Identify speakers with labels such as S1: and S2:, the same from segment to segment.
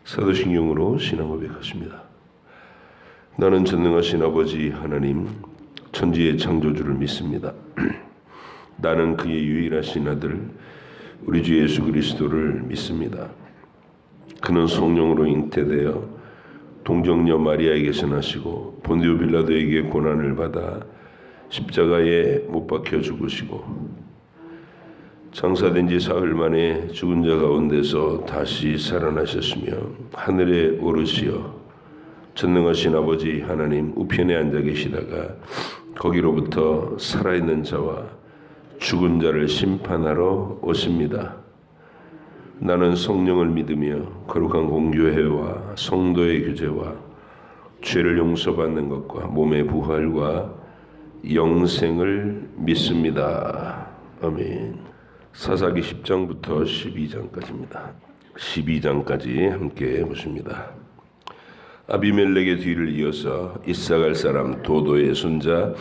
S1: 사도신경으로 신앙 고백하십니다. 나는 전능하신 아버지 하나님 천지의 창조주를 믿습니다. 나는 그의 유일하신 아들 우리 주 예수 그리스도를 믿습니다. 그는 성령으로 잉태되어 동정녀 마리아에게서 나시고 본디오 빌라도에게 고난을 받아 십자가에 못 박혀 죽으시고 장사된 지 사흘 만에 죽은 자 가운데서 다시 살아나셨으며 하늘에 오르시어 전능하신 아버지 하나님 우편에 앉아 계시다가 거기로부터 살아있는 자와 죽은 자를 심판하러 오십니다. 나는 성령을 믿으며 거룩한 공교회와 성도의 교제와 죄를 용서받는 것과 몸의 부활과 영생을 믿습니다. 아멘. 사사기 10장부터 12장까지입니다. 12장까지 함께 보십니다. 아비멜렉의 뒤를 이어서 이사갈 사람 도도의 손자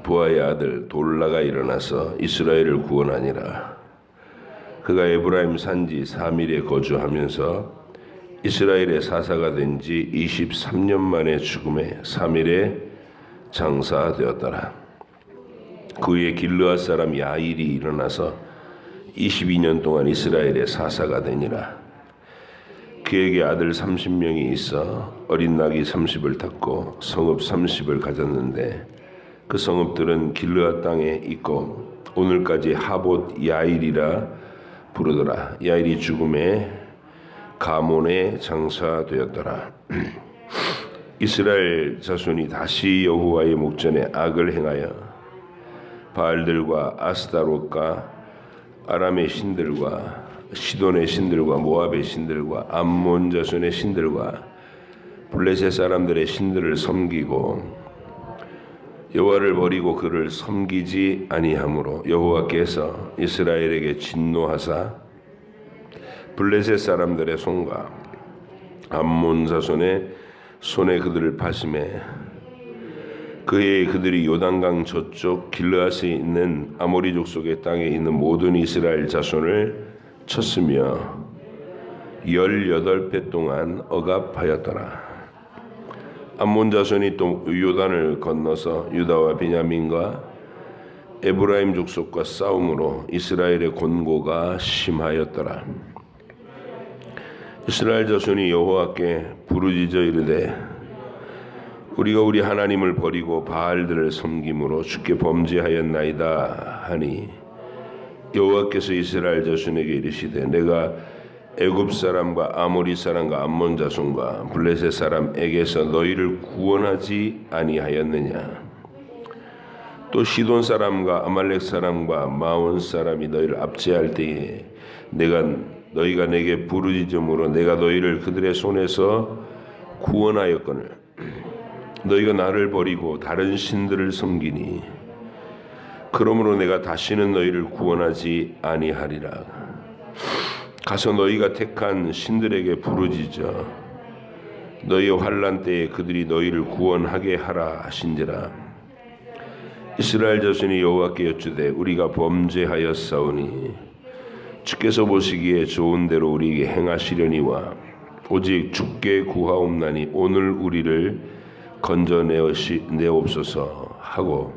S1: 부하의 아들 돌라가 일어나서 이스라엘을 구원하니라. 그가 에브라임 산지 사밀에 거주하면서 이스라엘의 사사가 된 지 23년 만에 죽음에 사밀에 장사되었더라. 그 위에 길르앗 사람 야일이 일어나서 22년 동안 이스라엘의 사사가 되니라. 그에게 아들 30명이 있어 어린 낙이 30을 탔고 성읍 30을 가졌는데 그 성읍들은 길르앗 땅에 있고 오늘까지 하봇 야일이라 부르더라. 야일이 죽음에 가몬에 장사되었더라. 이스라엘 자손이 다시 여호와의 목전에 악을 행하여 바알들과 아스타롯과 아람의 신들과 시돈의 신들과 모압의 신들과 암몬 자손의 신들과 블레셋 사람들의 신들을 섬기고 여호와를 버리고 그를 섬기지 아니하므로 여호와께서 이스라엘에게 진노하사 블레셋 사람들의 손과 암몬 자손의 손에 그들을 파심해 그의 그들이 요단강 저쪽 길르앗에 있는 아모리 족속의 땅에 있는 모든 이스라엘 자손을 쳤으며 18배 동안 억압하였더라. 암몬 자손이 또 요단을 건너서 유다와 베냐민과 에브라임 족속과 싸움으로 이스라엘의 곤고가 심하였더라. 이스라엘 자손이 여호와께 부르짖어 이르되 우리가 우리 하나님을 버리고 바알들을 섬김으로 주께 범죄하였나이다 하니 여호와께서 이스라엘 자손에게 이르시되 내가 애굽 사람과 아모리 사람과 암몬 자손과 블레셋 사람에게서 너희를 구원하지 아니하였느냐. 또 시돈 사람과 아말렉 사람과 마온 사람이 너희를 압제할 때에 너희가 내게 부르짖음으로 내가 너희를 그들의 손에서 구원하였거늘 너희가 나를 버리고 다른 신들을 섬기니 그러므로 내가 다시는 너희를 구원하지 아니하리라. 가서 너희가 택한 신들에게 부르짖어 너희의 환난 때에 그들이 너희를 구원하게 하라 하신지라. 이스라엘 자손이 여호와께 여쭈되 우리가 범죄하였사오니 주께서 보시기에 좋은 대로 우리에게 행하시려니와 오직 주께 구하옵나니 오늘 우리를 건져내옵소서 하고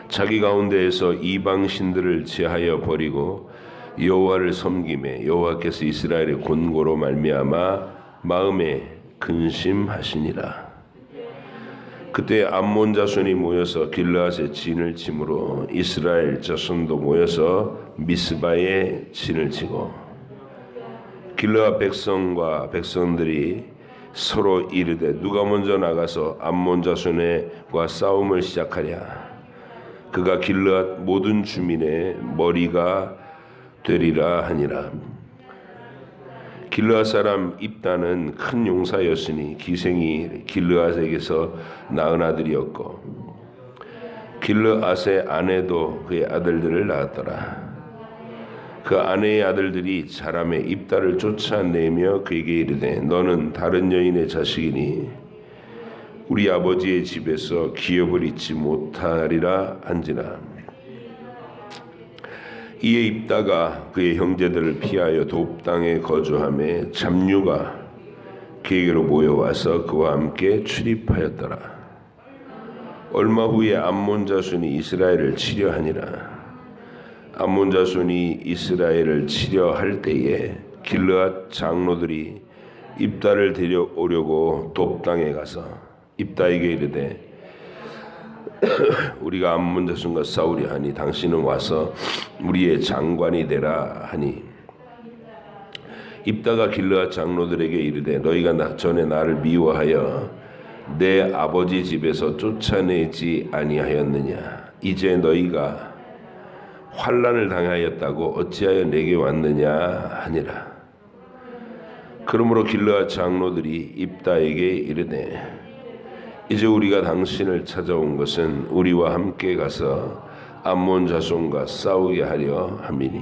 S1: 자기 가운데에서 이방 신들을 제하여 버리고 여호와를 섬기매 여호와께서 이스라엘의 곤고로 말미암아 마음에 근심하시니라. 그때 암몬 자손이 모여서 길르앗에 진을 치므로 이스라엘 자손도 모여서 미스바에 진을 치고 길르앗 백성과 백성들이 서로 이르되 누가 먼저 나가서 암몬 자손과 싸움을 시작하랴. 그가 길르앗 모든 주민의 머리가 되리라 하니라. 길르앗 사람 입단은 큰 용사였으니 기생이 길르앗에게서 낳은 아들이었고 길르앗의 아내도 그의 아들들을 낳았더라. 그 아내의 아들들이 자람의 입다를 쫓아내며 그에게 이르되 너는 다른 여인의 자식이니 우리 아버지의 집에서 기업을 잊지 못하리라 한지라. 이에 입다가 그의 형제들을 피하여 돕 땅에 거주하며 잡류가 그에게로 모여와서 그와 함께 출입하였더라. 얼마 후에 암몬 자손이 이스라엘을 치려 하니라. 암몬 자손이 이스라엘을 치려 할 때에 길르앗 장로들이 입다를 데려오려고 돕 땅에 가서 입다에게 이르되 우리가 암몬 자손과 싸우려 하니 당신은 와서 우리의 장관이 되라 하니 입다가 길르앗 장로들에게 이르되 너희가 전에 나를 미워하여 내 아버지 집에서 쫓아내지 아니하였느냐. 이제 너희가 환난을 당하였다고 어찌하여 내게 왔느냐 하니라. 그러므로 길르앗 장로들이 입다에게 이르되 이제 우리가 당신을 찾아온 것은 우리와 함께 가서 암몬 자손과 싸우게 하려 함이니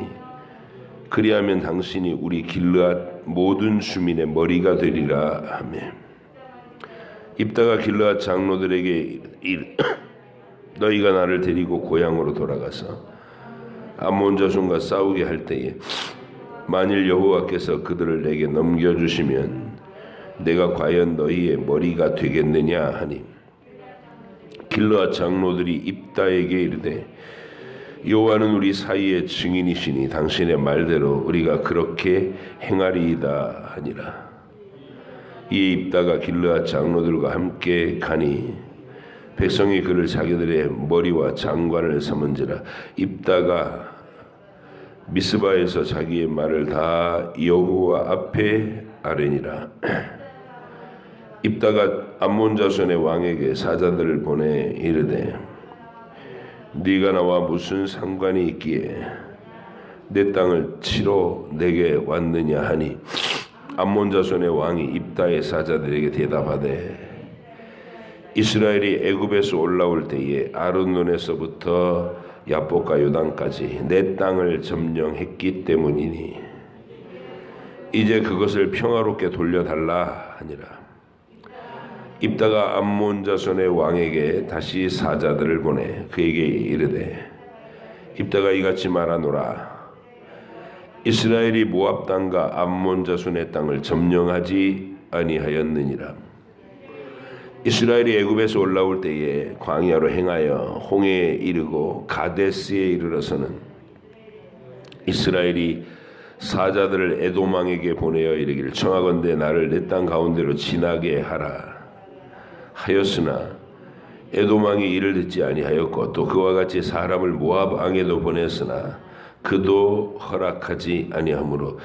S1: 그리하면 당신이 우리 길르앗 모든 주민의 머리가 되리라 하며 입다가 길르앗 장로들에게 너희가 나를 데리고 고향으로 돌아가서 암몬 자손과 싸우게 할 때에 만일 여호와께서 그들을 내게 넘겨주시면 내가 과연 너희의 머리가 되겠느냐 하니 길르앗 장로들이 입다에게 이르되 여호와는 우리 사이의 증인이시니 당신의 말대로 우리가 그렇게 행하리이다 하니라. 이에 입다가 길르앗 장로들과 함께 가니 백성이 그를 자기들의 머리와 장관을 삼은지라. 입다가 미스바에서 자기의 말을 다 여호와 앞에 아뢰니라. 입다가 암몬 자손의 왕에게 사자들을 보내 이르되 네가 나와 무슨 상관이 있기에 내 땅을 치러 내게 왔느냐 하니 암몬 자손의 왕이 입다의 사자들에게 대답하되 이스라엘이 애굽에서 올라올 때에 아르논에서부터 야복과 요단까지 내 땅을 점령했기 때문이니 이제 그것을 평화롭게 돌려달라 하니라. 입다가 암몬 자손의 왕에게 다시 사자들을 보내 그에게 이르되 입다가 이같이 말하노라. 이스라엘이 모압 땅과 암몬 자손의 땅을 점령하지 아니하였느니라. 이스라엘이 애굽에서 올라올 때에 광야로 행하여 홍해에 이르고 가데스에 이르러서는 이스라엘이 사자들을 에돔 왕에게 보내어 이르기를 청하건대 나를 내 땅 가운데로 지나게 하라 하였으나 에돔 왕이 이를 듣지 아니하였고 또 그와 같이 사람을 모압 왕에도 보냈으나 그도 허락하지 아니하므로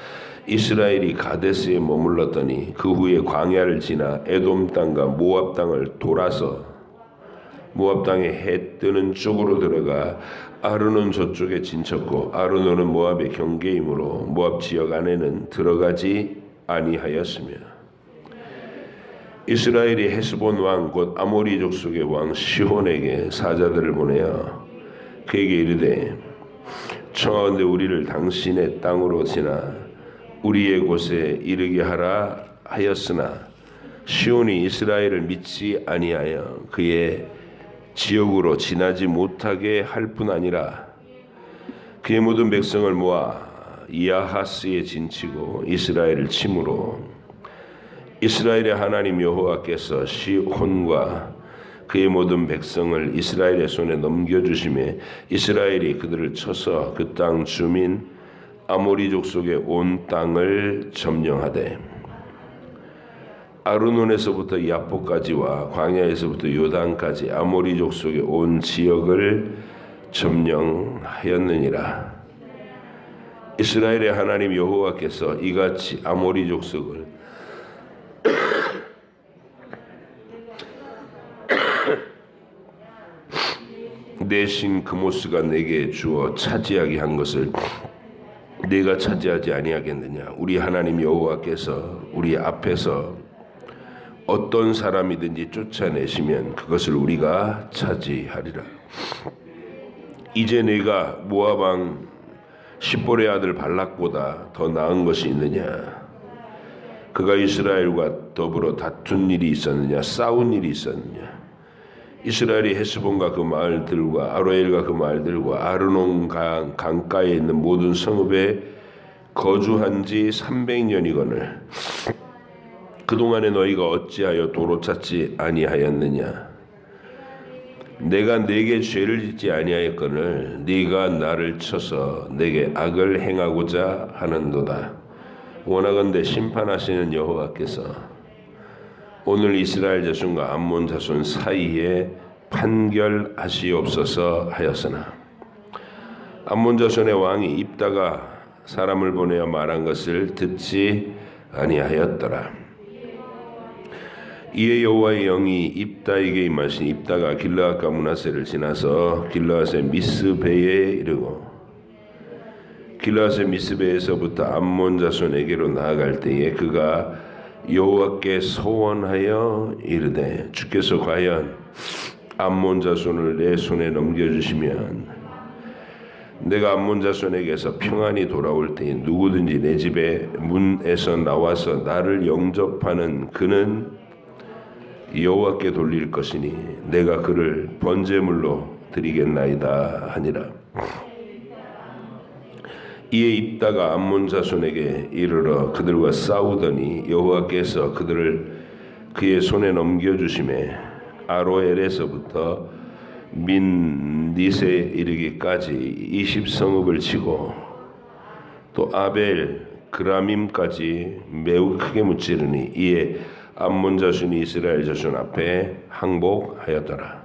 S1: 이스라엘이 가데스에 머물렀더니 그 후에 광야를 지나 에돔 땅과 모압 땅을 돌아서 모압 땅에 해 뜨는 쪽으로 들어가 아르논 저쪽에 진쳤고 아르논은 모압의 경계이므로 모압 지역 안에는 들어가지 아니하였으며 이스라엘이 헤스본 왕 곧 아모리 족속의 왕 시혼에게 사자들을 보내어 그에게 이르되 청하건대 우리를 당신의 땅으로 지나 우리의 곳에 이르게 하라 하였으나 시온이 이스라엘을 믿지 아니하여 그의 지역으로 지나지 못하게 할 뿐 아니라 그의 모든 백성을 모아 야하스에 진치고 이스라엘을 치므로 이스라엘의 하나님 여호와께서 시혼과 그의 모든 백성을 이스라엘의 손에 넘겨주시매 이스라엘이 그들을 쳐서 그 땅 주민 아모리 족속의 온 땅을 점령하되 아르논에서부터 야포까지와 광야에서부터 요단까지 아모리 족속의 온 지역을 점령하였느니라. 이스라엘의 하나님 여호와께서 이같이 아모리 족속을 내 신 그모스가 내게 주어 차지하게 한 것을 내가 차지하지 아니하겠느냐. 우리 하나님 여호와께서 우리 앞에서 어떤 사람이든지 쫓아내시면 그것을 우리가 차지하리라. 이제 내가 모압 왕 십볼의 아들 발락보다 더 나은 것이 있느냐. 그가 이스라엘과 더불어 다툰 일이 있었느냐, 싸운 일이 있었느냐. 이스라엘이 헤스본과 그 마을들과 아로엘과 그 마을들과 아르논 강가에 있는 모든 성읍에 거주한 지 300년이거늘 그동안에 너희가 어찌하여 도로 찾지 아니하였느냐. 내가 네게 죄를 짓지 아니하였거늘 네가 나를 쳐서 내게 악을 행하고자 하는도다. 원하건대 심판하시는 여호와께서 오늘 이스라엘 자손과 암몬 자손 사이에 판결하시옵소서 하였으나 암몬 자손의 왕이 입다가 사람을 보내어 말한 것을 듣지 아니하였더라. 이에 여호와의 영이 입다에게 임하시니 입다가 길르앗과 므낫세를 지나서 길르앗의 미스베에 이르고 길르앗의 미스베에서부터 암몬 자손에게로 나아갈 때에 그가 여호와께 소원하여 이르되 주께서 과연 암몬 자손을 내 손에 넘겨주시면 내가 암몬 자손에게서 평안히 돌아올 때에 누구든지 내 집의 문에서 나와서 나를 영접하는 그는 여호와께 돌릴 것이니 내가 그를 번제물로 드리겠나이다 하니라. 이에 입다가 암몬 자손에게 이르러 그들과 싸우더니 여호와께서 그들을 그의 손에 넘겨주심에 아로엘에서부터 민니세 이르기까지 20성읍을 치고 또 아벨 그라밈까지 매우 크게 무찌르니 이에 암몬 자손이 이스라엘 자손 앞에 항복하였더라.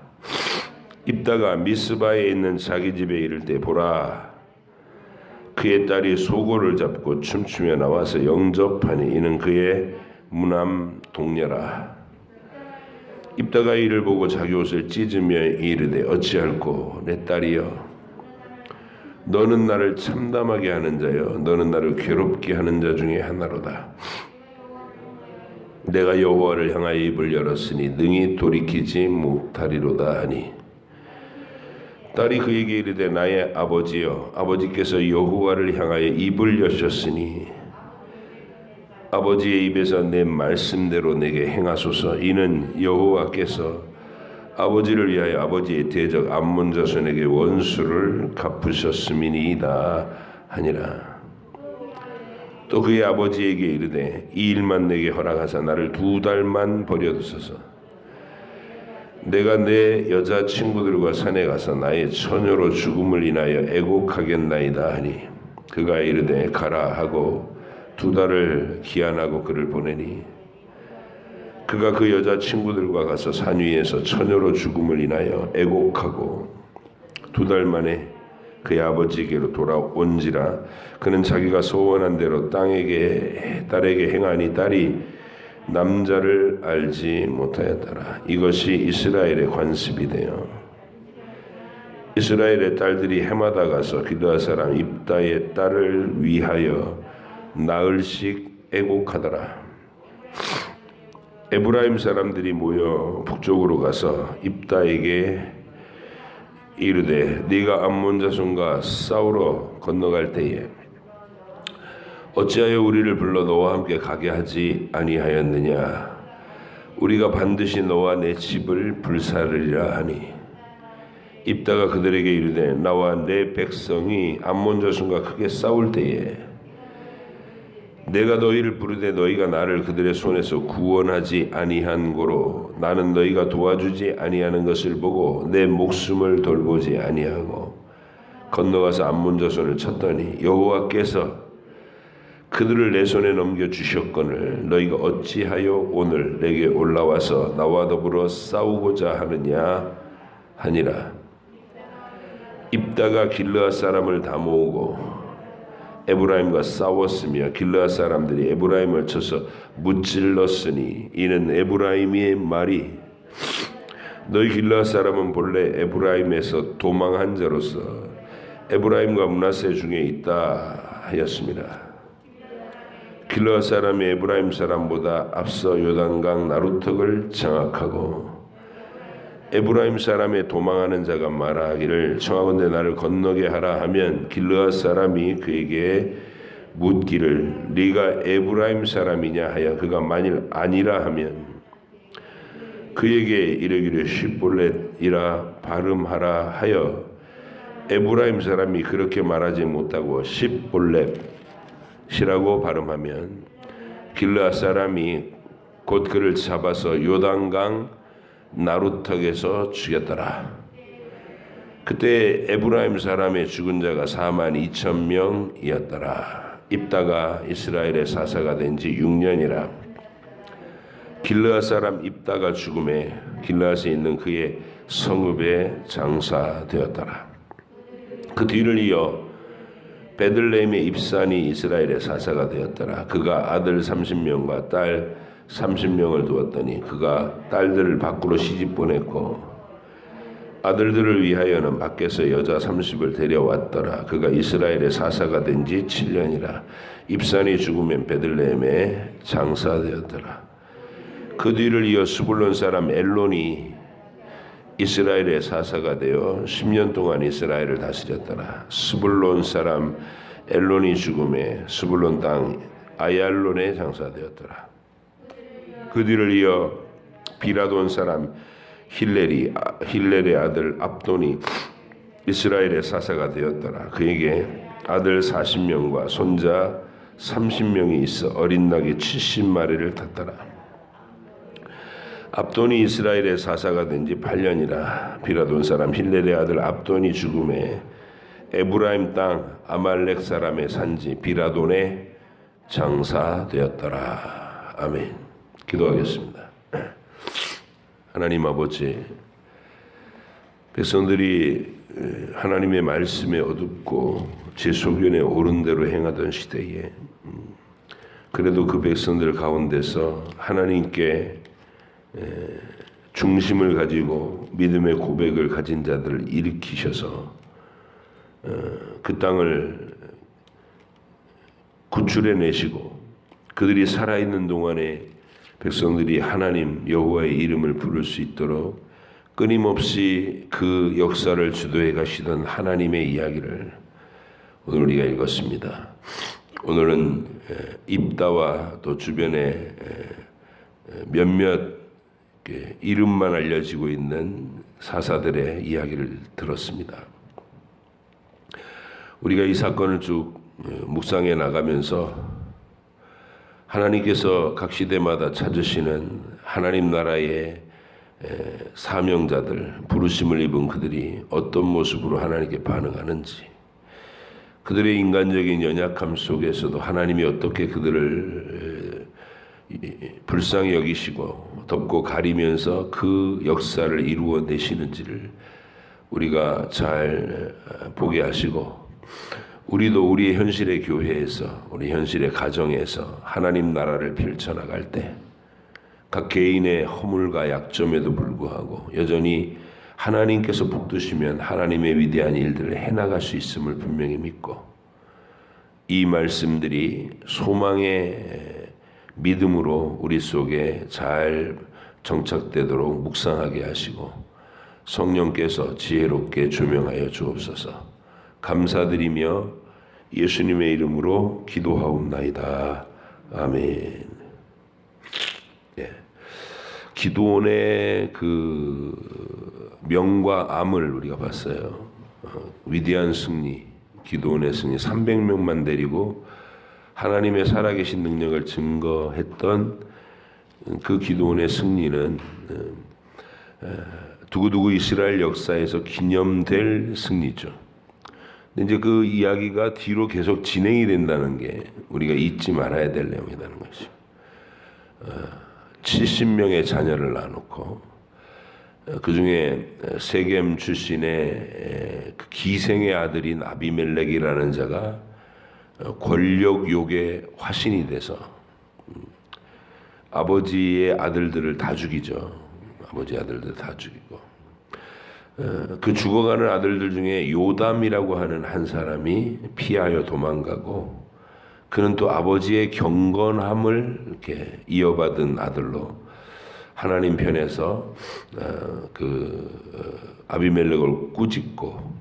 S1: 입다가 미스바에 있는 자기 집에 이를 때 보라 그의 딸이 소고를 잡고 춤추며 나와서 영접하니 이는 그의 무남 동녀라. 입다가 이를 보고 자기 옷을 찢으며 이르되 어찌할꼬 내 딸이여 너는 나를 참담하게 하는 자여 너는 나를 괴롭게 하는 자 중에 하나로다. 내가 여호와를 향하여 입을 열었으니 능히 돌이키지 못하리로다 하니 딸이 그에게 이르되 나의 아버지여 아버지께서 여호와를 향하여 입을 여셨으니 아버지의 입에서 내 말씀대로 내게 행하소서. 이는 여호와께서 아버지를 위하여 아버지의 대적 암몬 자손에게 원수를 갚으셨음이니이다 하니라. 또 그의 아버지에게 이르되 이 일만 내게 허락하사 나를 2달만 버려두소서. 내가 내 여자 친구들과 산에 가서 나의 처녀로 죽음을 인하여 애곡하겠나이다 하니 그가 이르되 가라 하고 2달을 기한하고 그를 보내니 그가 그 여자 친구들과 가서 산 위에서 처녀로 죽음을 인하여 애곡하고 2달 만에 그의 아버지에게로 돌아온지라. 그는 자기가 소원한 대로 딸에게 행하니 딸이 남자를 알지 못하였더라. 이것이 이스라엘의 관습이 되어 이스라엘의 딸들이 해마다 가서 길르앗 사람 입다의 딸을 위하여 나흘씩 애곡하더라. 에브라임 사람들이 모여 북쪽으로 가서 입다에게 이르되 네가 암몬 자손과 싸우러 건너갈 때에 어찌하여 우리를 불러 너와 함께 가게 하지 아니하였느냐. 우리가 반드시 너와 내 집을 불사르리라 하니 입다가 그들에게 이르되 나와 내 백성이 암몬 자손과 크게 싸울 때에 내가 너희를 부르되 너희가 나를 그들의 손에서 구원하지 아니한 고로 나는 너희가 도와주지 아니하는 것을 보고 내 목숨을 돌보지 아니하고 건너가서 암몬 자손을 쳤더니 여호와께서 그들을 내 손에 넘겨주셨거늘 너희가 어찌하여 오늘 내게 올라와서 나와 더불어 싸우고자 하느냐 하니라. 입다가 길르앗 사람을 다 모으고 에브라임과 싸웠으며 길르앗 사람들이 에브라임을 쳐서 무찔렀으니 이는 에브라임의 말이 너희 길르앗 사람은 본래 에브라임에서 도망한 자로서 에브라임과 므낫세 중에 있다 하였습니다. 길르앗 사람이 에브라임 사람보다 앞서 요단강 나루턱을 장악하고 에브라임 사람의 도망하는 자가 말하기를 청하건대 나를 건너게 하라 하면 길르앗 사람이 그에게 묻기를 네가 에브라임 사람이냐 하여 그가 만일 아니라 하면 그에게 이르기를 시볼렛 시볼렛이라 발음하라 하여 에브라임 사람이 그렇게 말하지 못하고 시볼렛이라고 발음하면 길르앗 사람이 곧 그를 잡아서 요단강 나루턱에서 죽였더라. 그때 에브라임 사람의 죽은 자가 42,000명이었더라. 입다가 이스라엘의 사사가 된 지 6년이라. 길르앗 사람 입다가 죽음에 길르앗에 있는 그의 성읍에 장사되었더라. 그 뒤를 이어 베들레헴의 입산이 이스라엘의 사사가 되었더라. 그가 아들 30명과 딸 30명을 두었더니 그가 딸들을 밖으로 시집 보냈고 아들들을 위하여는 밖에서 여자 30을 데려왔더라. 그가 이스라엘의 사사가 된 지 7년이라. 입산이 죽으면 베들레헴에 장사되었더라. 그 뒤를 이어 스불론 사람 엘론이 이스라엘의 사사가 되어 10년 동안 이스라엘을 다스렸더라. 스불론 사람 엘론이 죽음에 스불론 땅 아얄론에 장사되었더라. 그 뒤를 이어 비라돈 사람 힐렐의 아들 압돈이 이스라엘의 사사가 되었더라. 그에게 아들 40명과 손자 30명이 있어 어린 낙이 70마리를 탔더라. 압돈이 이스라엘의 사사가 된 지 8년이라. 비라돈 사람 힐렐의 아들 압돈이 죽음에 에브라임 땅 아말렉 사람의 산지 비라돈에 장사되었더라. 아멘. 기도하겠습니다. 하나님 아버지, 백성들이 하나님의 말씀에 어둡고 제 소견에 옳은 대로 행하던 시대에 그래도 그 백성들 가운데서 하나님께 중심을 가지고 믿음의 고백을 가진 자들을 일으키셔서 그 땅을 구출해내시고 그들이 살아있는 동안에 백성들이 하나님 여호와의 이름을 부를 수 있도록 끊임없이 그 역사를 주도해 가시던 하나님의 이야기를 오늘 우리가 읽었습니다. 오늘은 입다와 또 주변에 몇몇 이름만 알려지고 있는 사사들의 이야기를 들었습니다. 우리가 이 사건을 쭉 묵상해 나가면서 하나님께서 각 시대마다 찾으시는 하나님 나라의 사명자들, 부르심을 입은 그들이 어떤 모습으로 하나님께 반응하는지, 그들의 인간적인 연약함 속에서도 하나님이 어떻게 그들을 불쌍히 여기시고 덮고 가리면서 그 역사를 이루어내시는지를 우리가 잘 보게 하시고, 우리도 우리의 현실의 교회에서, 우리 현실의 가정에서 하나님 나라를 펼쳐나갈 때 각 개인의 허물과 약점에도 불구하고 여전히 하나님께서 붙드시면 하나님의 위대한 일들을 해나갈 수 있음을 분명히 믿고, 이 말씀들이 소망의 믿음으로 우리 속에 잘 정착되도록 묵상하게 하시고 성령께서 지혜롭게 조명하여 주옵소서. 감사드리며 예수님의 이름으로 기도하옵나이다. 아멘. 기도원의 그 명과 암을 우리가 봤어요. 위대한 승리, 기도원의 승리, 300명만 데리고 하나님의 살아계신 능력을 증거했던 그 기도원의 승리는 두고두고 이스라엘 역사에서 기념될 승리죠. 근데 이제 그 이야기가 뒤로 계속 진행이 된다는 게 우리가 잊지 말아야 될 내용이라는 것이죠. 70명의 자녀를 낳아놓고 그 중에 세겜 출신의 그 기생의 아들인 아비멜렉이라는 자가 권력욕의 화신이 돼서 아버지의 아들들을 다 죽이죠. 아버지 아들들 다 죽이고, 그 죽어가는 아들들 중에 요담이라고 하는 한 사람이 피하여 도망가고, 그는 또 아버지의 경건함을 이렇게 이어받은 아들로 하나님 편에서 아비멜렉을 꾸짖고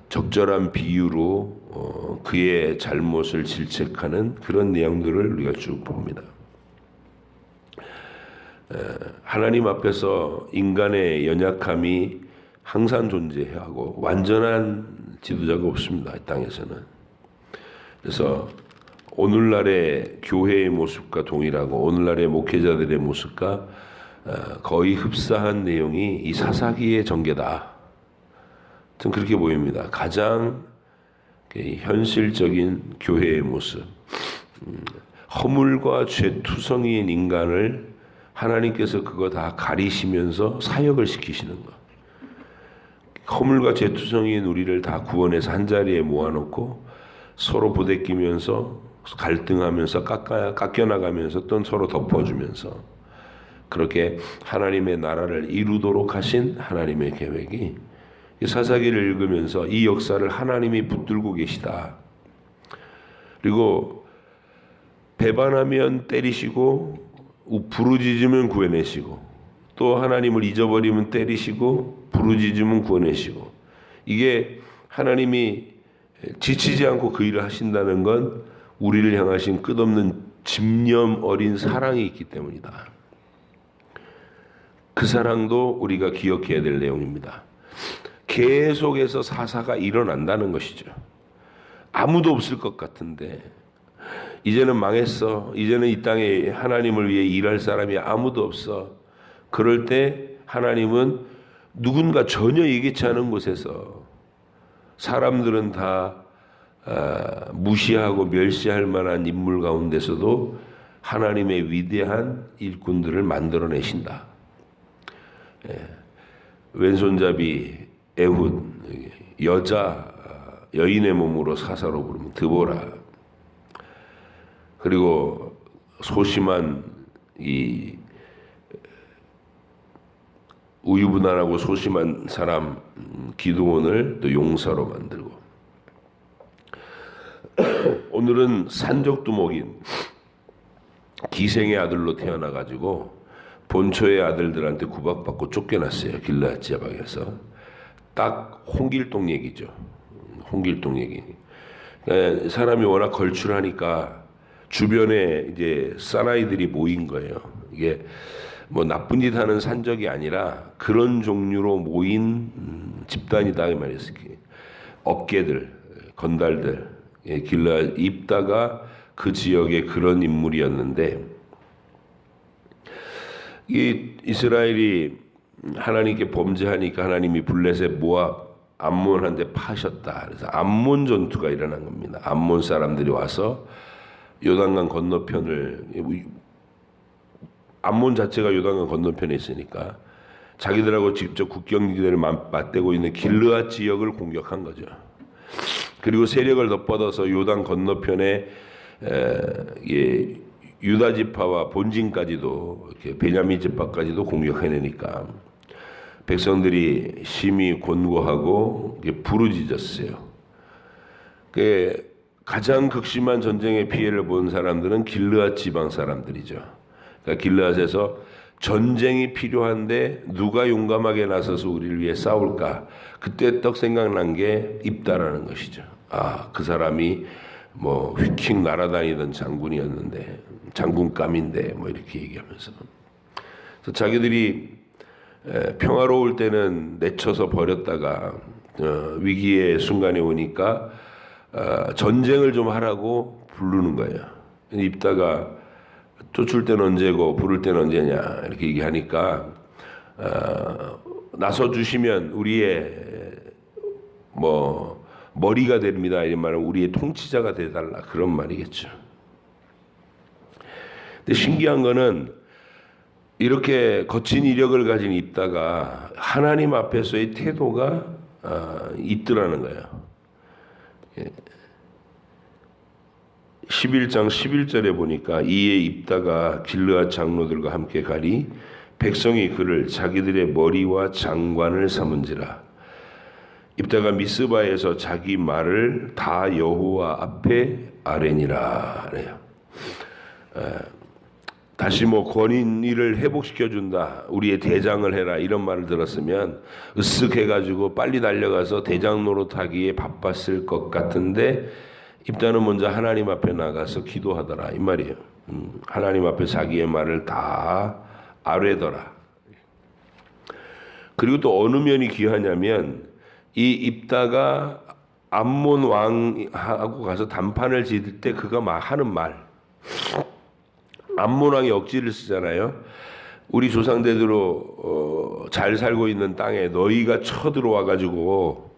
S1: 적절한 비유로 그의 잘못을 질책하는 그런 내용들을 우리가 쭉 봅니다. 하나님 앞에서 인간의 연약함이 항상 존재하고 완전한 지도자가 없습니다. 이 땅에서는. 그래서 오늘날의 교회의 모습과 동일하고 오늘날의 목회자들의 모습과 거의 흡사한 내용이 이 사사기의 전개다. 전 그렇게 보입니다. 가장 현실적인 교회의 모습. 허물과 죄투성이인 인간을 하나님께서 그거 다 가리시면서 사역을 시키시는 것. 허물과 죄투성이인 우리를 다 구원해서 한자리에 모아놓고 서로 부대끼면서 갈등하면서 깎여나가면서 또 서로 덮어주면서 그렇게 하나님의 나라를 이루도록 하신 하나님의 계획이 사사기를 읽으면서 이 역사를 하나님이 붙들고 계시다. 그리고 배반하면 때리시고 부르짖으면 구해내시고 또 하나님을 잊어버리면 때리시고 부르짖으면 구해내시고 이게 하나님이 지치지 않고 그 일을 하신다는 건 우리를 향하신 끝없는 집념 어린 사랑이 있기 때문이다. 그 사랑도 우리가 기억해야 될 내용입니다. 계속해서 사사가 일어난다는 것이죠. 아무도 없을 것 같은데 이제는 망했어. 이제는 이 땅에 하나님을 위해 일할 사람이 아무도 없어. 그럴 때 하나님은 누군가 전혀 예기치 않은 곳에서 사람들은 다 무시하고 멸시할 만한 인물 가운데서도 하나님의 위대한 일꾼들을 만들어내신다. 왼손잡이 에훗, 여인의 몸으로 사사로 부르면 드보라. 그리고 소심한 이 우유부단하고 소심한 사람 기드온을 또 용사로 만들고 오늘은 산적두목인 기생의 아들로 태어나가지고 본초의 아들들한테 구박받고 쫓겨났어요. 길르앗 지방에서. 딱 홍길동 얘기죠. 홍길동 얘기. 사람이 워낙 걸출하니까 주변에 이제 사나이들이 모인 거예요. 이게 뭐 나쁜 짓 하는 산적이 아니라 그런 종류로 모인 집단이다 이 말이었어요. 업계들, 건달들, 길르앗 입다가 그 지역에 그런 인물이었는데 이 이스라엘이 하나님께 범죄하니까 하나님이 블레셋 모압 암몬한테 파셨다. 그래서 암몬 전투가 일어난 겁니다. 암몬 사람들이 와서 요단강 건너편을 암몬 자체가 요단강 건너편에 있으니까 자기들하고 직접 국경기들을 맞대고 있는 길르앗 지역을 공격한 거죠. 그리고 세력을 덧뻗어서 요단 건너편에 유다 지파와 본진까지도 이렇게 베냐민 지파까지도 공격해내니까 백성들이 심히 곤고하고 부르짖었어요. 가장 극심한 전쟁의 피해를 본 사람들은 길르앗 지방 사람들이죠. 그러니까 길르앗에서 전쟁이 필요한데 누가 용감하게 나서서 우리를 위해 싸울까? 그때 떡 생각난 게 입다라는 것이죠. 그 사람이 뭐 휘킹 날아다니던 장군이었는데 장군감인데 뭐 이렇게 얘기하면서 그래서 자기들이 평화로울 때는 내쳐서 버렸다가 위기의 순간에 오니까 전쟁을 좀 하라고 부르는 거예요. 입다가 쫓을 때는 언제고 부를 때는 언제냐 이렇게 얘기하니까 나서 주시면 우리의 뭐 머리가 됩니다. 이런 말은 우리의 통치자가 되달라 그런 말이겠죠. 근데 신기한 거는 이렇게 거친 이력을 가진 입다가 하나님 앞에서의 태도가 있더라는 거예요. 11장 11절에 보니까 이에 입다가 길르앗 장로들과 함께 가리 백성이 그를 자기들의 머리와 장관을 삼은지라. 입다가 미스바에서 자기 말을 다 여호와 앞에 아뢰니라. 다시 뭐 권인이를 회복시켜준다. 우리의 대장을 해라. 이런 말을 들었으면 으쓱해가지고 빨리 달려가서 대장 노릇하기에 바빴을 것 같은데 입다는 먼저 하나님 앞에 나가서 기도하더라. 이 말이에요. 하나님 앞에 자기의 말을 다 아뢰더라. 그리고 또 어느 면이 귀하냐면 이 입다가 암몬 왕하고 가서 담판을 지을 때 그가 하는 말. 암몬 왕이 억지를 쓰잖아요. 우리 조상대대로 잘 살고 있는 땅에 너희가 쳐들어와 가지고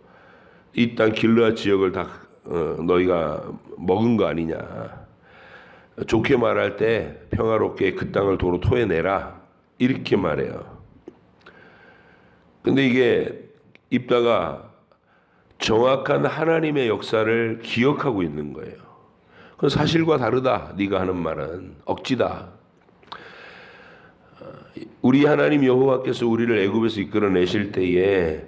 S1: 이 땅 길르앗 지역을 다 너희가 먹은 거 아니냐. 좋게 말할 때 평화롭게 그 땅을 도로 토해내라. 이렇게 말해요. 근데 이게 입다가 정확한 하나님의 역사를 기억하고 있는 거예요. 그건 사실과 다르다. 네가 하는 말은 억지다. 우리 하나님 여호와께서 우리를 애굽에서 이끌어내실 때에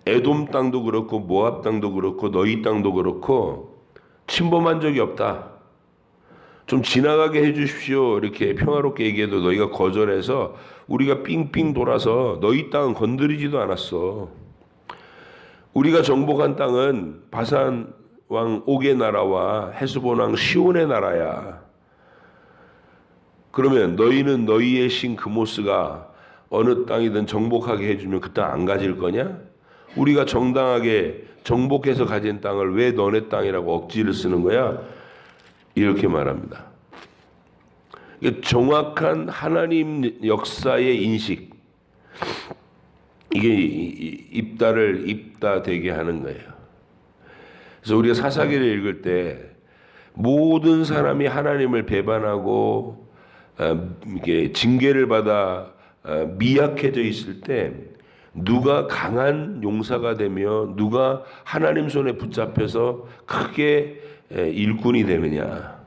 S1: 에돔 땅도 그렇고 모압 땅도 그렇고 너희 땅도 그렇고 침범한 적이 없다. 좀 지나가게 해주십시오. 이렇게 평화롭게 얘기해도 너희가 거절해서 우리가 삥삥 돌아서 너희 땅은 건드리지도 않았어. 우리가 정복한 땅은 바산 왕 옥의 나라와 헤스본 왕 시온의 나라야. 그러면 너희는 너희의 신 그모스가 어느 땅이든 정복하게 해주면 그 땅 안 가질 거냐? 우리가 정당하게 정복해서 가진 땅을 왜 너네 땅이라고 억지를 쓰는 거야? 이렇게 말합니다. 정확한 하나님 역사의 인식, 이게 입다를 입다되게 하는 거예요. 그래서 우리가 사사기를 읽을 때 모든 사람이 하나님을 배반하고 이게 징계를 받아 미약해져 있을 때 누가 강한 용사가 되며 누가 하나님 손에 붙잡혀서 크게 일꾼이 되느냐.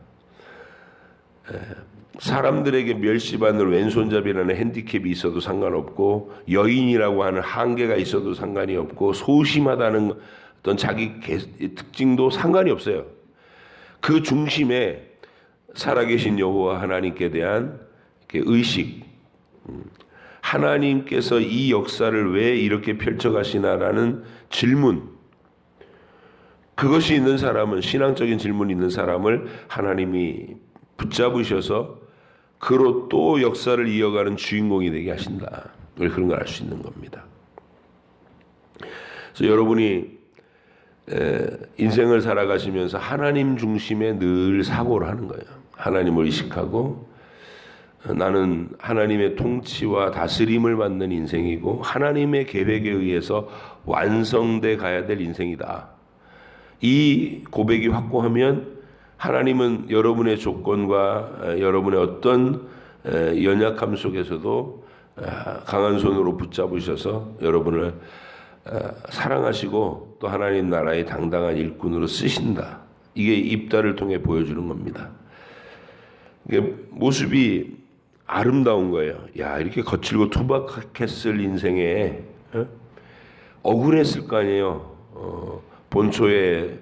S1: 사람들에게 멸시받는 왼손잡이라는 핸디캡이 있어도 상관없고 여인이라고 하는 한계가 있어도 상관이 없고 소심하다는 어떤 자기 특징도 상관이 없어요. 그 중심에 살아계신 여호와 하나님께 대한 의식, 하나님께서 이 역사를 왜 이렇게 펼쳐가시나라는 질문, 그것이 있는 사람은, 신앙적인 질문이 있는 사람을 하나님이 붙잡으셔서 그로 또 역사를 이어가는 주인공이 되게 하신다. 그런 걸 알 수 있는 겁니다. 그래서 여러분이 인생을 살아가시면서 하나님 중심에 늘 사고를 하는 거예요. 하나님을 의식하고 나는 하나님의 통치와 다스림을 받는 인생이고 하나님의 계획에 의해서 완성돼 가야 될 인생이다. 이 고백이 확고하면 하나님은 여러분의 조건과 여러분의 어떤 연약함 속에서도 강한 손으로 붙잡으셔서 여러분을 사랑하시고 또 하나님 나라의 당당한 일꾼으로 쓰신다. 이게 입다를 통해 보여주는 겁니다. 이게 모습이 아름다운 거예요. 야, 이렇게 거칠고 투박했을 인생에 억울했을 거 아니에요. 본초에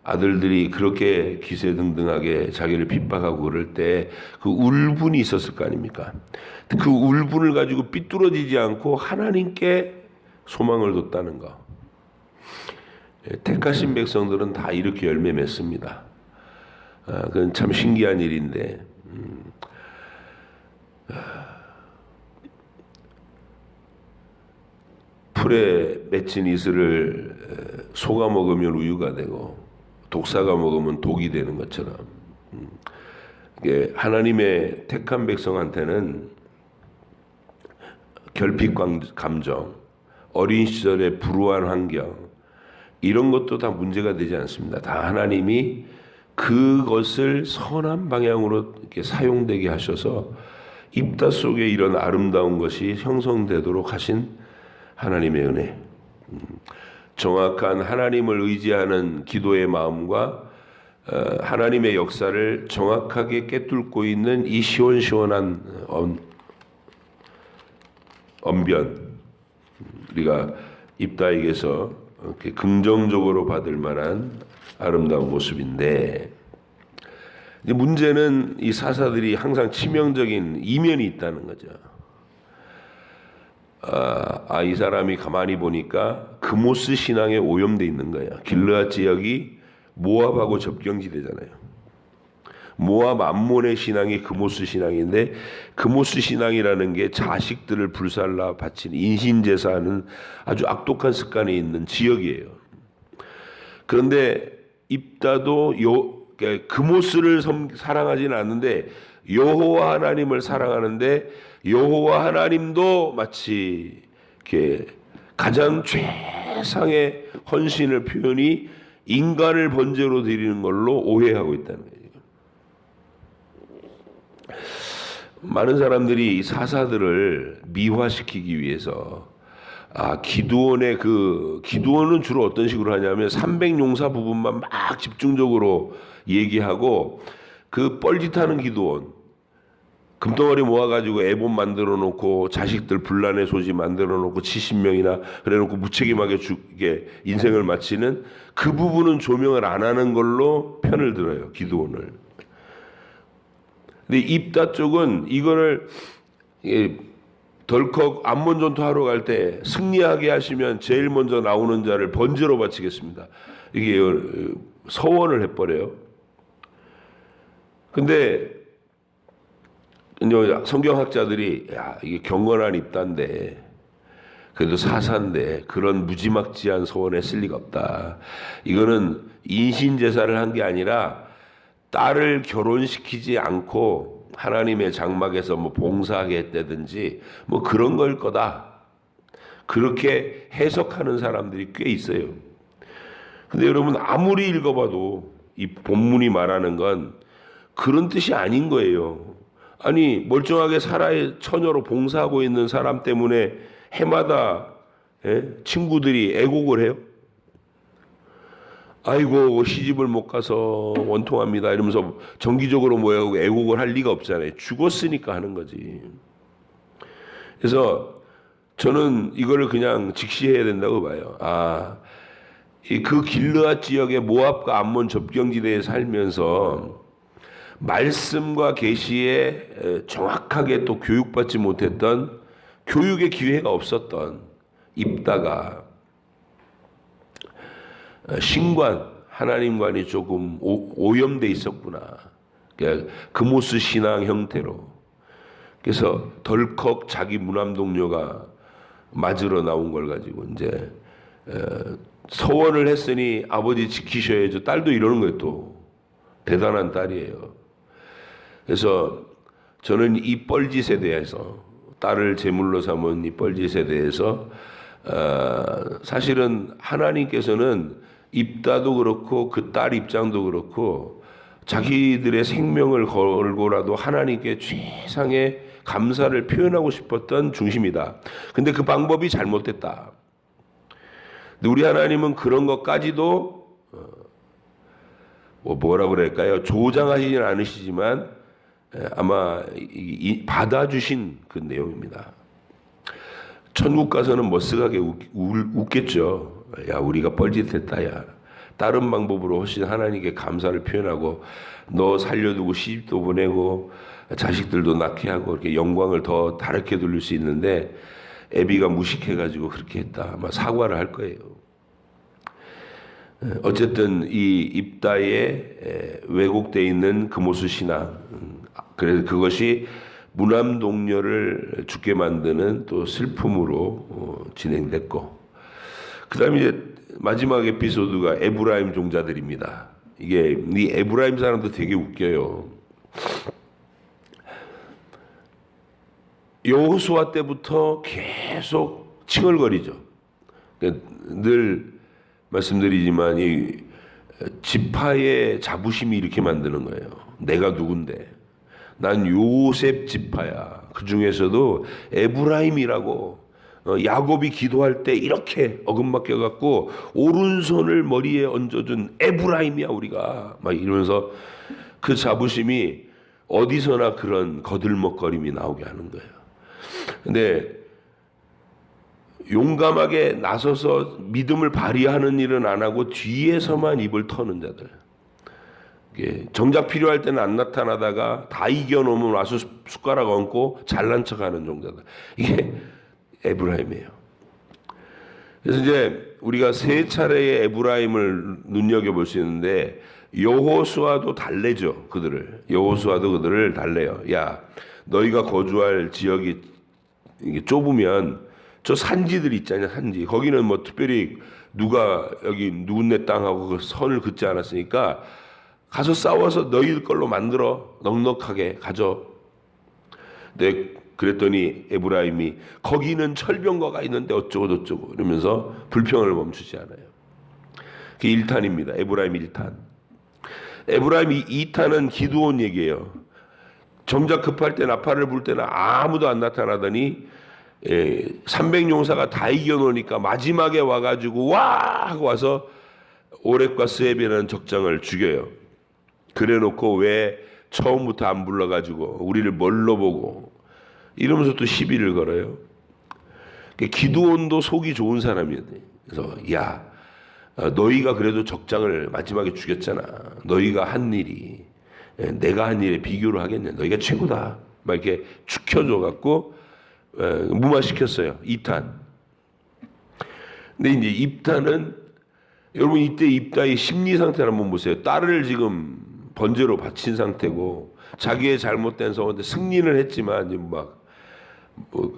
S1: 아들들이 그렇게 기세등등하게 자기를 핍박하고 그럴 때 그 울분이 있었을 거 아닙니까? 그 울분을 가지고 삐뚤어지지 않고 하나님께 소망을 뒀다는 거. 택하신 백성들은 다 이렇게 열매 맺습니다. 그건 참 신기한 일인데 풀에 맺힌 이슬을 소가 먹으면 우유가 되고 독사가 먹으면 독이 되는 것처럼 하나님의 택한 백성한테는 결핍 감정, 어린 시절의 불우한 환경 이런 것도 다 문제가 되지 않습니다. 다 하나님이 그것을 선한 방향으로 이렇게 사용되게 하셔서 입다 속에 이런 아름다운 것이 형성되도록 하신 하나님의 은혜. 정확한 하나님을 의지하는 기도의 마음과 하나님의 역사를 정확하게 꿰뚫고 있는 이 시원시원한 언변, 우리가 입다에게서 이렇게 긍정적으로 받을 만한 아름다운 모습인데, 문제는 이 사사들이 항상 치명적인 이면이 있다는 거죠. 이 사람이 가만히 보니까 그모스 신앙에 오염돼 있는 거예요. 길르앗 지역이 모압하고 접경지대잖아요. 모압 암몬의 신앙이 그모스 신앙인데, 그모스 신앙이라는 게 자식들을 불살라 바치는 인신제사하는 아주 악독한 습관이 있는 지역이에요. 그런데 입다도 그모스를 사랑하지는 않는데 여호와 하나님을 사랑하는데, 여호와 하나님도 마치 이렇게 가장 최상의 헌신을 표현이 인간을 번제로 드리는 걸로 오해하고 있다는 거예요. 많은 사람들이 이 사사들을 미화시키기 위해서 기드온은 주로 어떤 식으로 하냐면 300용사 부분만 막 집중적으로 얘기하고, 그 뻘짓하는 기드온, 금덩어리 모아가지고 애봇 만들어 놓고 자식들 분란의 소지 만들어 놓고 70명이나 그래 놓고 무책임하게 죽게 인생을 마치는 그 부분은 조명을 안 하는 걸로 편을 들어요, 기드온을. 근데 입다 쪽은 이거를 덜컥 암몬 전투하러 갈 때 승리하게 하시면 제일 먼저 나오는 자를 번제로 바치겠습니다, 이게 서원을 해버려요. 근데 성경학자들이 이게 경건한 입다인데, 그래도 사사인데 그런 무지막지한 서원에 쓸 리가 없다. 이거는 인신제사를 한 게 아니라 딸을 결혼시키지 않고 하나님의 장막에서 뭐 봉사하게 했다든지 뭐 그런 걸 거다. 그렇게 해석하는 사람들이 꽤 있어요. 근데 여러분, 아무리 읽어봐도 이 본문이 말하는 건 그런 뜻이 아닌 거예요. 아니, 멀쩡하게 살아의 처녀로 봉사하고 있는 사람 때문에 해마다 친구들이 애곡을 해요. 아이고, 시집을 못 가서 원통합니다 이러면서 정기적으로 모여가고 애곡을 할 리가 없잖아요. 죽었으니까 하는 거지. 그래서 저는 이거를 그냥 직시해야 된다고 봐요. 그 길르앗 지역의 모압과 암몬 접경지대에 살면서 말씀과 계시에 정확하게 또 교육받지 못했던, 교육의 기회가 없었던 입다가 신관, 하나님관이 조금 오염돼 있었구나. 그모스 신앙 형태로. 그래서 덜컥 자기 무남동료가 맞으러 나온 걸 가지고 이제 서원을 했으니 아버지 지키셔야죠. 딸도 이러는 거예요. 또 대단한 딸이에요. 그래서 저는 이 뻘짓에 대해서, 딸을 제물로 삼은 이 뻘짓에 대해서 사실은 하나님께서는 입다도 그렇고 그 딸 입장도 그렇고 자기들의 생명을 걸고라도 하나님께 최상의 감사를 표현하고 싶었던 중심이다. 근데 그 방법이 잘못됐다. 근데 우리 하나님은 그런 것까지도 뭐라 그럴까요? 조장하시지는 않으시지만 아마 받아주신 그 내용입니다. 천국 가서는 멋스하게 웃겠죠. 야, 우리가 뻘짓했다. 야, 다른 방법으로 훨씬 하나님께 감사를 표현하고 너 살려두고 시집도 보내고 자식들도 낳게 하고 이렇게 영광을 더 다르게 돌릴 수 있는데 애비가 무식해가지고 그렇게 했다. 아마 사과를 할 거예요. 어쨌든 이 입다에 왜곡되어 있는 그모스 신앙, 그래서 그것이 무남동녀를 죽게 만드는 또 슬픔으로 진행됐고, 그 다음에 이제 마지막 에피소드가 에브라임 종자들입니다. 이게 이 에브라임 사람도 되게 웃겨요. 여호수아 때부터 계속 칭얼거리죠. 늘 말씀드리지만 이 지파의 자부심이 이렇게 만드는 거예요. 내가 누군데? 난 요셉 지파야. 그 중에서도 에브라임이라고, 야곱이 기도할 때 이렇게 어금맞겨 갖고 오른손을 머리에 얹어준 에브라임이야 우리가, 막 이러면서 그 자부심이 어디서나 그런 거들먹거림이 나오게 하는 거예요. 근데 용감하게 나서서 믿음을 발휘하는 일은 안 하고 뒤에서만 입을 터는 자들, 정작 필요할 때는 안 나타나다가 다 이겨놓으면 와서 숟가락 얹고 잘난 척하는 종자들, 이게 에브라임이에요. 그래서 이제 우리가 세 차례의 에브라임을 눈여겨볼 수 있는데, 여호수아도 달래죠. 여호수아도 그들을 달래요. 야, 너희가 거주할 지역이 이게 좁으면 저 산지들 있잖아요. 산지. 거기는 뭐 특별히 누가 여기 누군네 땅하고 그 선을 긋지 않았으니까 가서 싸워서 너희들 걸로 만들어. 넉넉하게 가져. 네, 그랬더니 에브라임이 거기는 철병거가 있는데 어쩌고 저쩌고 이러면서 불평을 멈추지 않아요. 그게 1탄입니다. 에브라임 1탄. 에브라임 2탄은 기드온 얘기예요. 정작 급할 때 나팔을 불 때는 아무도 안 나타나더니 300용사가 다 이겨놓으니까 마지막에 와가지고 와 하고 와서 오렉과 스헤베라는 적장을 죽여요. 그래놓고 왜 처음부터 안 불러가지고 우리를 뭘로 보고 이러면서 또 시비를 걸어요. 기드온도 속이 좋은 사람이었대. 그래서 야, 너희가 그래도 적장을 마지막에 죽였잖아. 너희가 한 일이 내가 한 일에 비교를 하겠냐. 너희가 최고다. 막 이렇게 축혀줘 갖고 무마시켰어요. 2탄. 근데 이제 입탄은 여러분 이때 입다의 심리 상태를 한번 보세요. 딸을 지금 번제로 바친 상태고 자기의 잘못된 성한테 승리를 했지만 막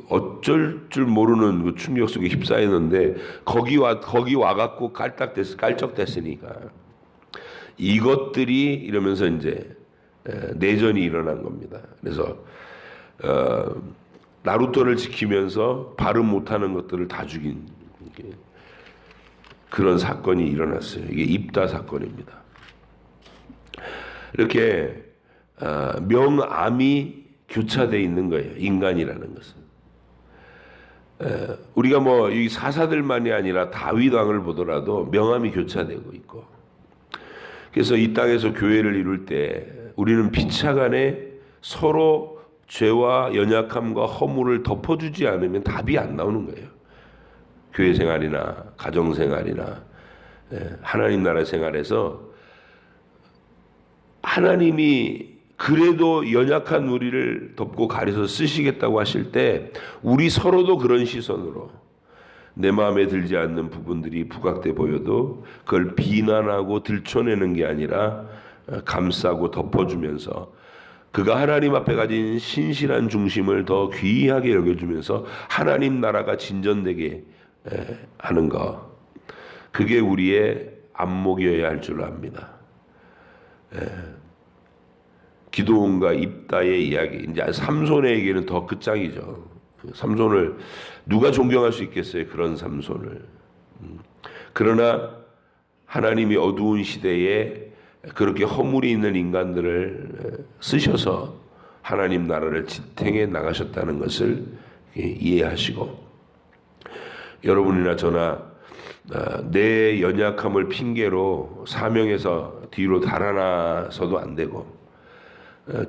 S1: 어쩔 줄 모르는 그 충격 속에 휩싸이는데 거기 와갖고 깔쩍댔으니까 이것들이 이러면서 이제 내전이 일어난 겁니다. 그래서 나루토를 지키면서 발음 못하는 것들을 다 죽인 그런 사건이 일어났어요. 이게 입다 사건입니다. 이렇게 명암이 교차되어 있는 거예요. 인간이라는 것은. 우리가 뭐 이 사사들만이 아니라 다윗 왕을 보더라도 명암이 교차되고 있고, 그래서 이 땅에서 교회를 이룰 때 우리는 피차간에 서로 죄와 연약함과 허물을 덮어주지 않으면 답이 안 나오는 거예요. 교회 생활이나 가정 생활이나 하나님 나라 생활에서 하나님이 그래도 연약한 우리를 덮고 가려서 쓰시겠다고 하실 때 우리 서로도 그런 시선으로 내 마음에 들지 않는 부분들이 부각돼 보여도 그걸 비난하고 들춰내는 게 아니라 감싸고 덮어주면서 그가 하나님 앞에 가진 신실한 중심을 더 귀하게 여겨주면서 하나님 나라가 진전되게 하는 것, 그게 우리의 안목이어야 할 줄 압니다. 기드온과 입다의 이야기, 이제 삼손에게는 더 끝장이죠. 삼손을 누가 존경할 수 있겠어요? 그런 삼손을. 그러나 하나님이 어두운 시대에 그렇게 허물이 있는 인간들을 쓰셔서 하나님 나라를 지탱해 나가셨다는 것을 이해하시고, 여러분이나 저나 내 연약함을 핑계로 사명에서 뒤로 달아나서도 안 되고,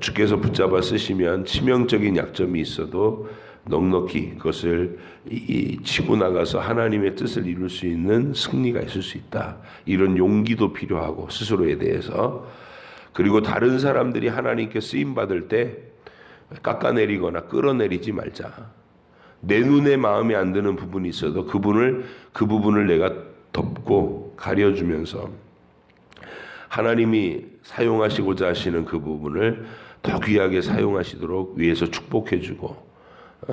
S1: 주께서 붙잡아 쓰시면 치명적인 약점이 있어도 넉넉히 그것을 치고 나가서 하나님의 뜻을 이룰 수 있는 승리가 있을 수 있다. 이런 용기도 필요하고, 스스로에 대해서. 그리고 다른 사람들이 하나님께 쓰임받을 때 깎아내리거나 끌어내리지 말자. 내 눈에 마음에 안 드는 부분이 있어도 그 부분을 내가 덮고 가려주면서 하나님이 사용하시고자 하시는 그 부분을 더 귀하게 사용하시도록 위에서 축복해주고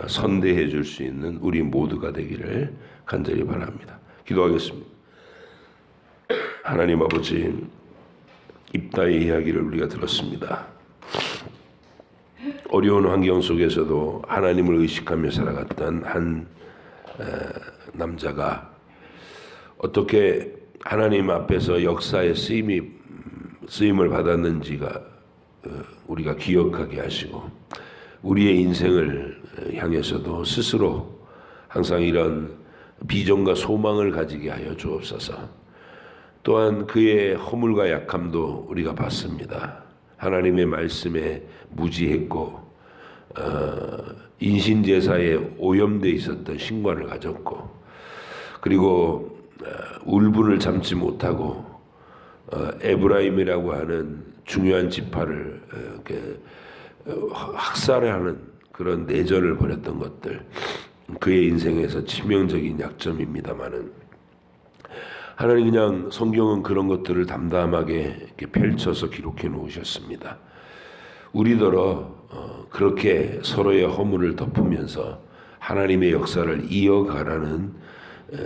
S1: 선대해 줄 수 있는 우리 모두가 되기를 간절히 바랍니다. 기도하겠습니다. 하나님 아버지, 입다의 이야기를 우리가 들었습니다. 어려운 환경 속에서도 하나님을 의식하며 살아갔던 한 남자가 어떻게 하나님 앞에서 역사의 쓰임을 받았는지가 우리가 기억하게 하시고, 우리의 인생을 향해서도 스스로 항상 이런 비전과 소망을 가지게 하여 주옵소서. 또한 그의 허물과 약함도 우리가 봤습니다. 하나님의 말씀에 무지했고 인신제사에 오염되어 있었던 신관을 가졌고, 그리고 울분을 참지 못하고 에브라임이라고 하는 중요한 지파를 학살하는 그런 내전을 벌였던 것들, 그의 인생에서 치명적인 약점입니다마는 하나님 그냥 성경은 그런 것들을 담담하게 이렇게 펼쳐서 기록해 놓으셨습니다. 우리더러 그렇게 서로의 허물을 덮으면서 하나님의 역사를 이어가라는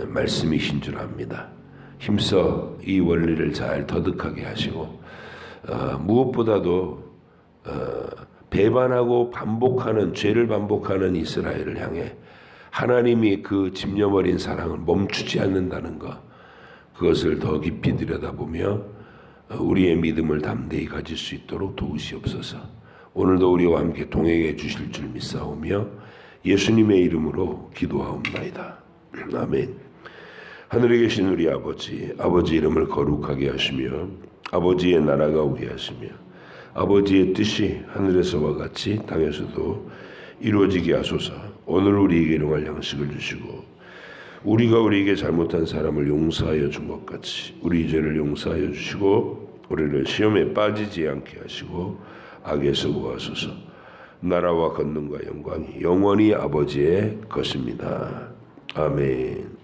S1: 말씀이신 줄 압니다. 힘써 이 원리를 잘 터득하게 하시고 무엇보다도 배반하고 반복하는 죄를 반복하는 이스라엘을 향해 하나님이 그 집념어린 사랑을 멈추지 않는다는 것, 그것을 더 깊이 들여다보며 우리의 믿음을 담대히 가질 수 있도록 도우시옵소서. 오늘도 우리와 함께 동행해 주실 줄 믿사오며 예수님의 이름으로 기도하옵나이다. 아멘. 하늘에 계신 우리 아버지, 아버지 이름을 거룩하게 하시며 아버지의 나라가 오게 하시며 아버지의 뜻이 하늘에서와 같이 땅에서도 이루어지게 하소서. 오늘 우리에게 일용할 양식을 주시고 우리가 우리에게 잘못한 사람을 용서하여 준 것 같이 우리 죄를 용서하여 주시고 우리를 시험에 빠지지 않게 하시고 악에서 구하소서. 나라와 권능과 영광이 영원히 아버지의 것입니다. 아멘.